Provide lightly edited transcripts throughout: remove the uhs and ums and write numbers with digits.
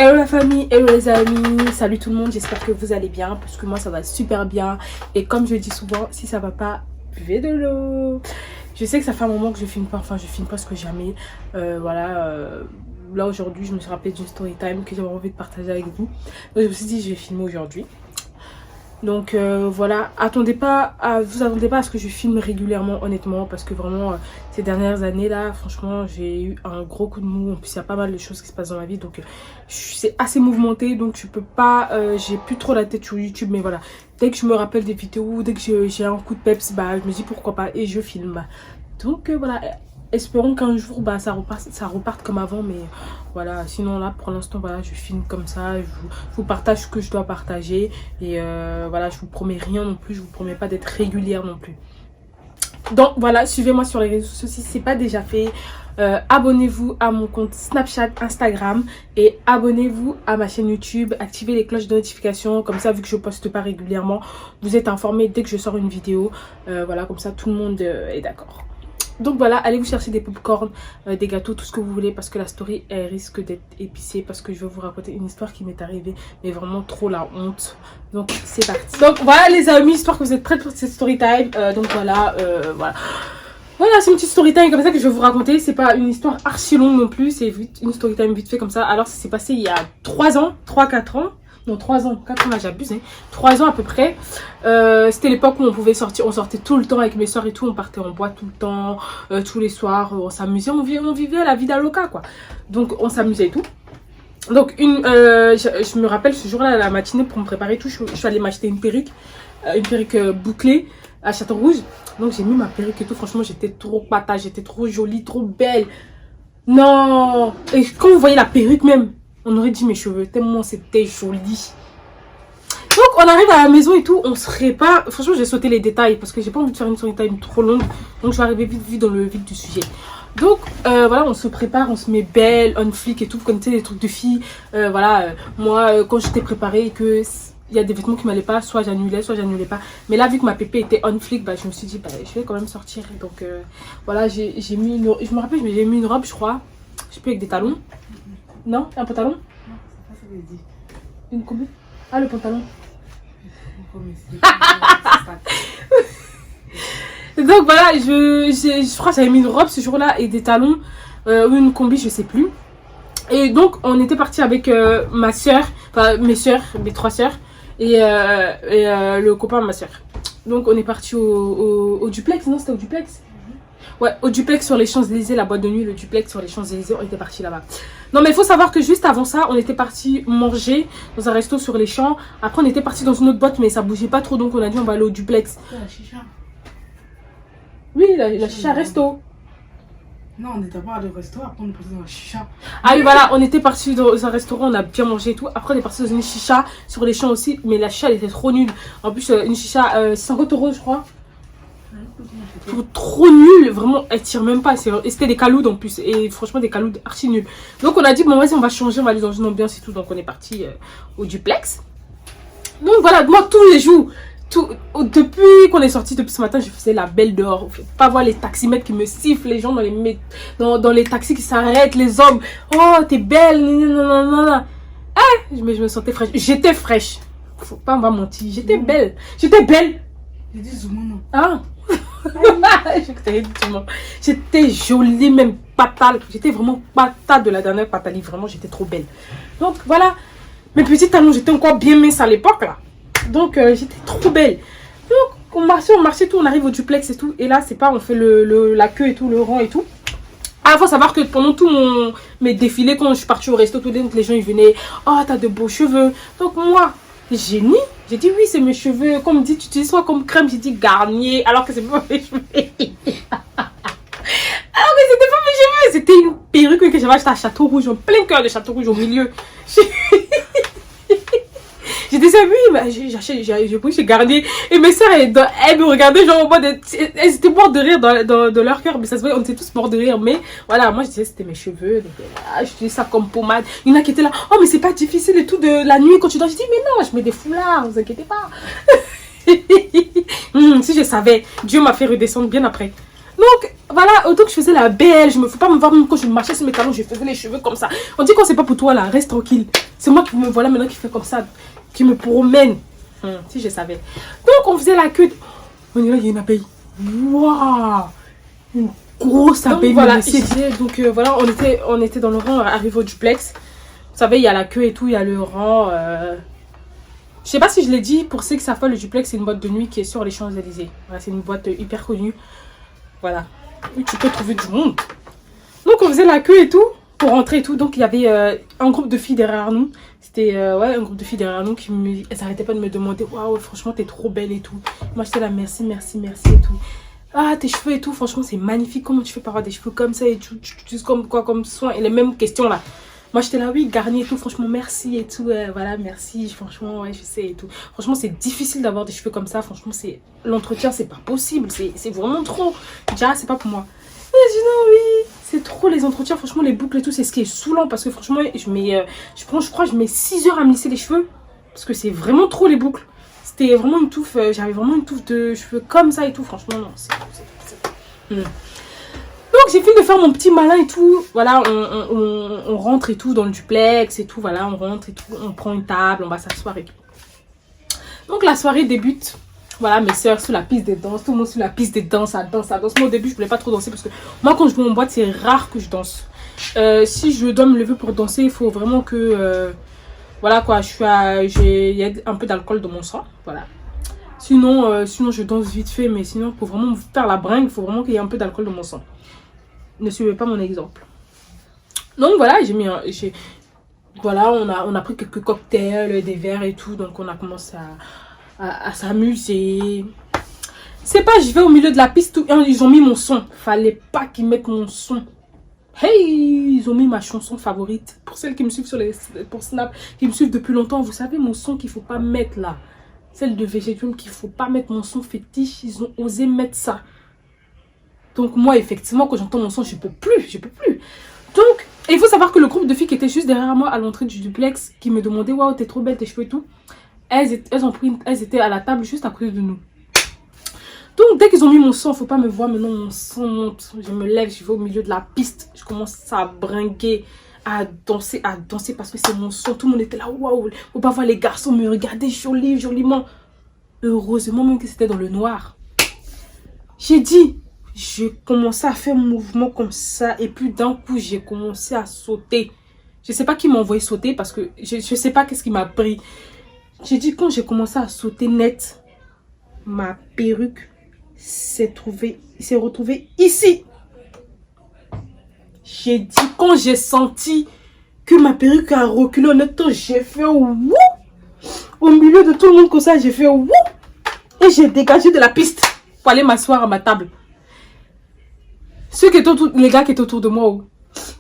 Hello la famille, hello les amis, salut tout le monde, j'espère que vous allez bien parce que moi ça va super bien. Et comme je dis souvent, si ça va pas, buvez de l'eau. Je sais que ça fait un moment que je filme pas, enfin je filme presque jamais. Là aujourd'hui je me suis rappelé d'une story time que j'avais envie de partager avec vous. Donc je me suis dit je vais filmer aujourd'hui. Donc voilà, vous attendez pas à ce que je filme régulièrement honnêtement, parce que vraiment ces dernières années là franchement j'ai eu un gros coup de mou. En plus il y a pas mal de choses qui se passent dans ma vie, donc c'est assez mouvementé, donc je peux pas, j'ai plus trop la tête sur YouTube. Mais voilà, dès que je me rappelle des vidéos, dès que j'ai un coup de peps, bah je me dis pourquoi pas et je filme. Donc voilà, espérons qu'un jour bah ça reparte comme avant. Mais voilà, sinon là pour l'instant voilà, je filme comme ça, je vous partage ce que je dois partager. Et voilà, je vous promets rien non plus, je vous promets pas d'être régulière non plus. Donc voilà, suivez-moi sur les réseaux sociaux si ce n'est pas déjà fait. Abonnez-vous à mon compte Snapchat, Instagram, et abonnez-vous à ma chaîne YouTube. Activez les cloches de notification, comme ça vu que je poste pas régulièrement, vous êtes informés dès que je sors une vidéo. Voilà, comme ça tout le monde est d'accord. Donc voilà, allez vous chercher des popcorn, des gâteaux, tout ce que vous voulez, parce que la story elle risque d'être épicée, parce que je vais vous raconter une histoire qui m'est arrivée, mais vraiment trop la honte. Donc c'est parti. Donc voilà les amis, j'espère que vous êtes prêts pour cette story time. Donc voilà, voilà, c'est une petite story time comme ça que je vais vous raconter. C'est pas une histoire archi longue non plus, c'est une story time vite fait comme ça. Alors ça s'est passé il y a 3 ans, 3-4 ans. Non, 3 ans, 4 ans là j'abuse, hein. 3 ans à peu près. C'était l'époque où on pouvait sortir, on sortait tout le temps avec mes soeurs et tout, on partait en boîte tout le temps, tous les soirs, on s'amusait, on vivait la vida loca quoi. Donc on s'amusait et tout. Donc je me rappelle ce jour-là, la matinée, pour me préparer tout, je suis allée m'acheter une perruque bouclée à Château-Rouge. Donc j'ai mis ma perruque et tout, franchement j'étais trop patate, j'étais trop jolie, trop belle. Non. Et quand vous voyez la perruque même, on aurait dit mes cheveux, tellement c'était joli. Donc on arrive à la maison et tout, on se répare. Franchement j'ai sauté les détails parce que j'ai pas envie de faire une story time trop longue. Donc je vais arriver vite dans le vif du sujet. Donc voilà, on se prépare, on se met belle, on flic et tout. Vous connaissez les trucs de filles. Moi quand j'étais préparée et que il y a des vêtements qui m'allaient pas, soit j'annulais pas. Mais là vu que ma pépé était on flic, bah, je me suis dit bah, je vais quand même sortir. Donc voilà, j'ai mis une, je me rappelle, j'ai mis une robe je crois, je sais plus, avec des talons. Non, un pantalon. Non, c'est pas ça que j'ai dit. Une combi. Ah, le pantalon. Donc voilà, je crois que j'avais mis une robe ce jour-là et des talons, ou une combi, je sais plus. Et donc on était parti avec ma soeur, enfin mes soeurs, mes 3 soeurs, et le copain de ma soeur. Donc on est parti au duplex, non c'était au duplex? Ouais, au duplex sur les Champs-Élysées, la boîte de nuit, le duplex sur les Champs-Élysées, on était parti là-bas. Non mais il faut savoir que juste avant ça, on était parti manger dans un resto sur les Champs. Après on était parti dans une autre boîte, mais ça bougeait pas trop, donc on a dit on va aller au duplex. La chicha. Oui, la chicha resto. Non, on était pas allé au resto, après on est parti dans la chicha. Ah oui, voilà, on était parti dans un restaurant, on a bien mangé et tout. Après on est parti dans une chicha sur les Champs aussi, mais la chicha elle était trop nulle. En plus une chicha 50 € je crois. Trop nul, vraiment elle tire même pas. Et c'était des caloudes en plus, et franchement des caloudes archi nuls. Donc on a dit bon vas-y on va changer, on va aller dans une ambiance et tout. Donc on est parti au duplex. Donc voilà, moi tous les jours, depuis qu'on est sorti, depuis ce matin, je faisais la belle dehors. Vous faites pas voir les taximètres qui me sifflent, les gens dans les taxis qui s'arrêtent, les hommes. Oh t'es belle, nanana. Je me sentais fraîche, j'étais fraîche. Faut pas me mentir, j'étais belle. J'étais belle. J'ai dit Zouma non. Ah. J'étais jolie, même patale. J'étais vraiment patale de la dernière patali. Vraiment, j'étais trop belle. Donc voilà, mes petits talons, j'étais encore bien mince à l'époque là. Donc j'étais trop belle. Donc on marchait tout, on arrive au duplex et tout. Et là, c'est pas, on fait la queue et tout, le rang et tout. Ah, faut savoir que pendant tout mes défilés, quand je suis partie au resto, tout les gens ils venaient. Oh, t'as de beaux cheveux. Donc moi, génie. J'ai dit oui, c'est mes cheveux. Comme dit, tu utilises quoi comme crème? J'ai dit Garnier, alors que c'est pas mes cheveux. Alors que c'était pas mes cheveux. C'était une perruque que j'avais achetée à Château-Rouge, en plein cœur de Château-Rouge, au milieu. J'ai dit ça, oui, bah, j'ai pris chez Garnier. Et mes soeurs, elles me regardaient genre en mode, elles étaient mortes de rire dans leur cœur. Mais ça se voit, on était tous morts de rire. Mais voilà, moi je disais c'était mes cheveux. Donc j'utilisais ça comme pommade. Il y en a qui étaient là, oh mais c'est pas difficile et tout de la nuit quand tu dors. Je dis mais non, je mets des foulards, vous inquiétez pas. Si je savais, Dieu m'a fait redescendre bien après. Donc Voilà, autant que je faisais la belle, je me fais pas me voir même quand je marchais sur mes talons, je faisais les cheveux comme ça. On dit quand c'est pas pour toi là, reste tranquille. C'est moi qui me voilà maintenant qui fait comme ça, qui me promène. Si je savais. Donc on faisait la queue. On est là, il y a une abeille. Waouh! Une grosse abeille. Donc voilà, on était dans le rang, arrivé au duplex. Vous savez, il y a la queue et tout, il y a le rang. Je sais pas si je l'ai dit, pour ceux qui savent pas, le duplex c'est une boîte de nuit qui est sur les Champs-Élysées. Voilà, c'est une boîte hyper connue. Voilà. Où tu peux trouver du monde. Donc on faisait la queue et tout pour rentrer et tout. Donc il y avait un groupe de filles derrière nous. C'était ouais, un groupe de filles derrière nous qui elles arrêtaient pas de me demander waouh, franchement t'es trop belle et tout. Moi j'étais là merci, merci, merci et tout. Ah tes cheveux et tout, franchement c'est magnifique. Comment tu fais pour avoir des cheveux comme ça et tout, tu utilises comme quoi comme soin et les mêmes questions là. Moi j'étais là oui garni et tout, franchement merci et tout, voilà merci, franchement ouais je sais et tout. Franchement c'est difficile d'avoir des cheveux comme ça, franchement c'est l'entretien c'est pas possible, c'est vraiment trop. Déjà c'est pas pour moi. Et je dis non oui, c'est trop les entretiens, franchement les boucles et tout c'est ce qui est saoulant parce que franchement je mets, je crois je mets 6 heures à me lisser les cheveux parce que c'est vraiment trop les boucles. C'était vraiment une touffe, j'avais vraiment une touffe de cheveux comme ça et tout, franchement non c'est Donc j'ai fini de faire mon petit malin et tout. Voilà, on rentre et tout dans le duplex et tout. Voilà, on rentre et tout. On prend une table, on va s'asseoir et tout. Donc la soirée débute. Voilà, mes soeurs sur la piste des danses. Tout le monde sur la piste des danses, ça danse, ça danse. Moi au début, je voulais pas trop danser parce que moi quand je vais en boîte, c'est rare que je danse. Si je dois me lever pour danser, il faut vraiment que... voilà quoi, il y a un peu d'alcool dans mon sang. Voilà. Sinon, sinon je danse vite fait. Mais sinon, pour vraiment faire la bringue, il faut vraiment qu'il y ait un peu d'alcool dans mon sang. Ne suivez pas mon exemple. Donc voilà, voilà, on a pris quelques cocktails, des verres et tout. Donc on a commencé à s'amuser. C'est pas, je vais au milieu de la piste, ils ont mis mon son. Fallait pas qu'ils mettent mon son. Hey, ils ont mis ma chanson favorite. Pour celles qui me suivent pour Snap, qui me suivent depuis longtemps, vous savez mon son qu'il faut pas mettre là. Celle de Végétune qu'il faut pas mettre mon son fétiche. Ils ont osé mettre ça. Donc moi, effectivement, quand j'entends mon son, je peux plus. Donc, il faut savoir que le groupe de filles qui était juste derrière moi à l'entrée du duplex, qui me demandaient, waouh, t'es trop belle, tes cheveux et tout, elles étaient à la table juste à côté de nous. Donc, dès qu'ils ont mis mon son, faut pas me voir, maintenant mon son monte. Je me lève, je vais au milieu de la piste, je commence à bringuer, à danser parce que c'est mon son. Tout le monde était là, waouh, faut pas voir les garçons me regarder joliment. Heureusement même que c'était dans le noir. J'ai commencé à faire un mouvement comme ça et puis d'un coup j'ai commencé à sauter. Je sais pas qui m'a envoyé sauter parce que je sais pas qu'est-ce qui m'a pris. J'ai dit quand j'ai commencé à sauter net, ma perruque s'est retrouvée ici. J'ai dit quand j'ai senti que ma perruque a reculé, honnêtement j'ai fait wouh. Au milieu de tout le monde comme ça j'ai fait wouh. Et j'ai dégagé de la piste pour aller m'asseoir à ma table. Les gars qui étaient autour de moi, oh.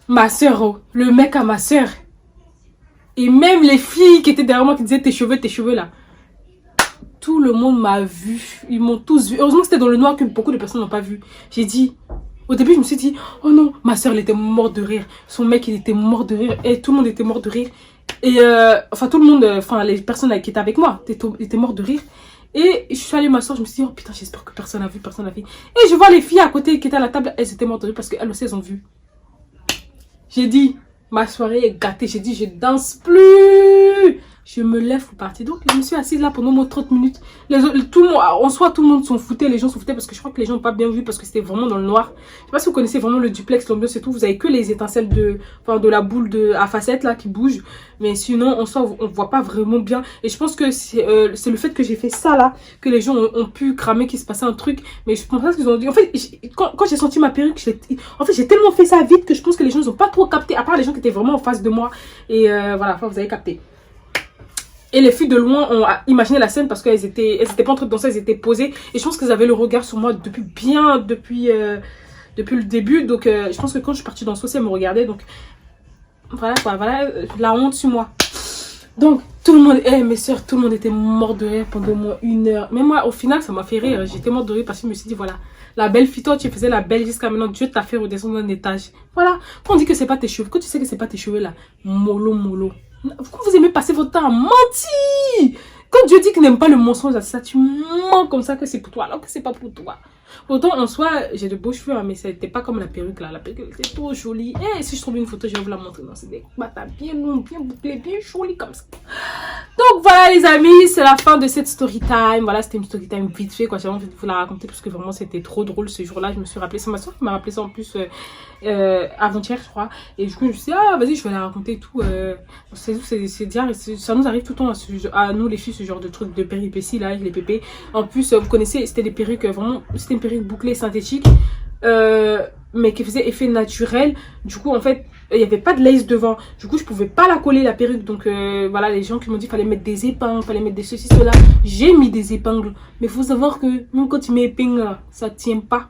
Ma soeur, oh. Le mec à ma soeur. Et même les filles qui étaient derrière moi qui disaient tes cheveux là. Tout le monde m'a vu. Ils m'ont tous vu. Heureusement que c'était dans le noir que beaucoup de personnes n'ont pas vu. J'ai dit, au début je me suis dit, oh non, ma soeur elle était morte de rire. Son mec il était mort de rire. Et tout le monde était mort de rire. Et enfin tout le monde, enfin les personnes qui étaient avec moi étaient mortes de rire. Et je suis allée m'asseoir, je me suis dit, oh putain, j'espère que personne n'a vu, Et je vois les filles à côté qui étaient à la table, elles étaient mortes de rire parce qu'elles aussi, elles ont vu. J'ai dit, ma soirée est gâtée, j'ai dit, je danse plus. Je me lève pour partir. Donc, je me suis assise là pendant au moins 30 minutes. Tout le monde, en soi, tout le monde s'en foutait, les gens s'en foutaient parce que je crois que les gens n'ont pas bien vu parce que c'était vraiment dans le noir. Je sais pas si vous connaissez vraiment le duplex, l'ambiance et tout. Vous avez que les étincelles de la boule à facettes là qui bouge. Mais sinon, en soi, on voit pas vraiment bien. Et je pense que c'est le fait que j'ai fait ça là, que les gens ont pu cramer qu'il se passait un truc. Mais je pense pas ce qu'ils ont dit. En fait, quand j'ai senti ma perruque, j'ai tellement fait ça vite que je pense que les gens n'ont pas trop capté. À part les gens qui étaient vraiment en face de moi. Et voilà, vous avez capté. Et les filles de loin ont imaginé la scène parce qu'elles étaient pas en train de danser, elles étaient posées. Et je pense qu'elles avaient le regard sur moi depuis le début. Donc je pense que quand je suis partie danser aussi, elles me regardaient. Donc voilà quoi, voilà la honte sur moi. Donc tout le monde, mes soeurs, tout le monde était mort de rire pendant au moins 1 heure. Mais moi au final ça m'a fait rire. J'étais morte de rire parce que je me suis dit voilà, la belle fille, toi tu faisais la belle jusqu'à maintenant, Dieu t'a fait redescendre d'un étage. Voilà, quand on dit que c'est pas tes cheveux, quand tu sais que c'est pas tes cheveux là, mollo. Pourquoi vous aimez passer votre temps à mentir? Quand Dieu dit qu'il n'aime pas le mensonge, ça tu mens comme ça que c'est pour toi alors que c'est pas pour toi. Pourtant, en soi, j'ai de beaux cheveux, hein, mais c'était pas comme la perruque là. La perruque elle était trop jolie. Eh, si je trouve une photo, je vais vous la montrer. Non, c'est des bâtards bien longs, bien bouclés, bien jolis comme ça. Donc voilà les amis, c'est la fin de cette story time. Voilà, c'était une story time vite fait, quoi. J'avais envie de vous la raconter parce que vraiment c'était trop drôle ce jour-là. Je me suis rappelé, c'est ma soeur qui m'a rappelé ça en plus avant-hier, je crois. Et du coup, je me suis dit, ah vas-y, je vais la raconter et tout. Ça nous arrive tout le temps à nous les filles, ce genre de truc de péripéties là, avec les pépés. En plus, vous connaissez, c'était des perruques vraiment, c'était une perruque bouclée synthétique. Mais qui faisait effet naturel. Du coup, en fait, il n'y avait pas de lace devant. Du coup, je pouvais pas la coller, la perruque. Donc, voilà, les gens qui m'ont dit qu'il fallait mettre des épingles, fallait mettre des ceci, cela. J'ai mis des épingles. Mais il faut savoir que même quand tu mets épingles, ça tient pas.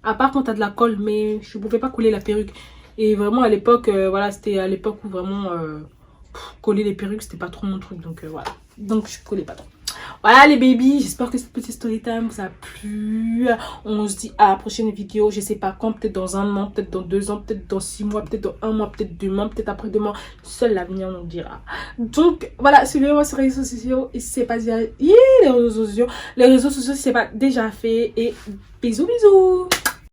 À part quand tu as de la colle. Mais je pouvais pas coller la perruque. Et vraiment, à l'époque, voilà, c'était à l'époque où vraiment coller les perruques, c'était pas trop mon truc. Donc, voilà. Donc, je collais pas trop. Voilà les babies, j'espère que cette petite story time vous a plu. On se dit à la prochaine vidéo, je sais pas quand, peut-être dans 1 an, peut-être dans 2 ans, peut-être dans 6 mois, peut-être dans 1 mois, peut-être demain, peut-être après-demain. Seul l'avenir nous dira. Donc voilà, suivez-moi sur les réseaux sociaux et si c'est pas déjà... les réseaux sociaux si c'est pas déjà fait. Et bisous bisous.